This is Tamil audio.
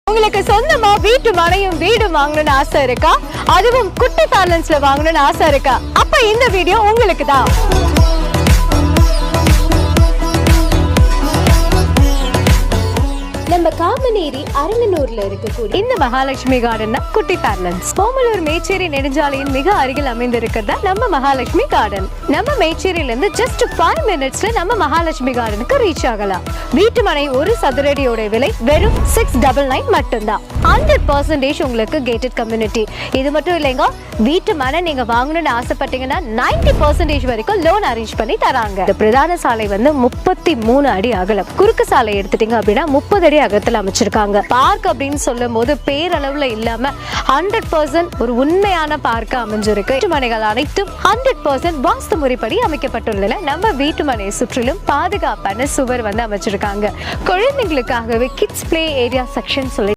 உங்களுக்கு சொந்தமா வீட்டு மனையும் வீடு வாங்கணும்னு ஆசை இருக்கா? அதுவும் குட்டி பேலன்ஸ்ல வாங்கணும்னு ஆசை இருக்கா? அப்ப இந்த வீடியோ உங்களுக்கு தான். நம்ம காமநேரி அரங்கனூர்ல இருக்கக்கூடிய இந்த மகாலட்சுமி கார்டன் குட்டி பேலன்ஸ் போமலூர் மேச்சேரி நெடுஞ்சாலையின் மிக அருகில் அமைந்திருக்கிறதா நம்ம மகாலட்சுமி கார்டன். நம்ம மேச்சேரியில இருந்து ஜஸ்ட் 5 மினிட்ஸ்ல நம்ம மகாலட்சுமி கார்டனுக்கு ரீச் ஆகலாம். வீட்டு மனை ஒரு சதுரடியோட விலை வெறும் 699 மட்டும்தான். 100% உங்களுக்கு கேட்டட் கம்யூனிட்டி. இது மட்டும் இல்லைங்க, வீட்டு மனை நீங்க வாங்கணும்னு ஆசைப்பட்டீங்கன்னா 90% வரைக்கும் லோன் அரேஞ்ச் பண்ணி தராங்க. இந்த பிரதான சாலை வந்து 33 அடி அகலம். குறுக்கு சாலை எடுத்துட்டீங்க அப்படின்னா 30 அடி அகலத்துல அமைச்சிருக்காங்க. பார்க் அப்படின்னு சொல்லும் போது பேரளவுல இல்லாம 100% ஒரு உண்மையான பார்க்க அமைஞ்சிருக்கு. வீட்டு மனைகள் அனைத்தும் 100% வாஸ்து முறைப்படி அமைக்கப்பட்டுள்ளன. நம்ம வீட்டு மனையை சுற்றிலும் பாதுகாப்பான சுவர் வந்து அமைச்சிருக்காங்க. குழந்தைகளுக்காகவே கிட்ஸ் பிளே ஏரியா செக்ஷன் சொல்லி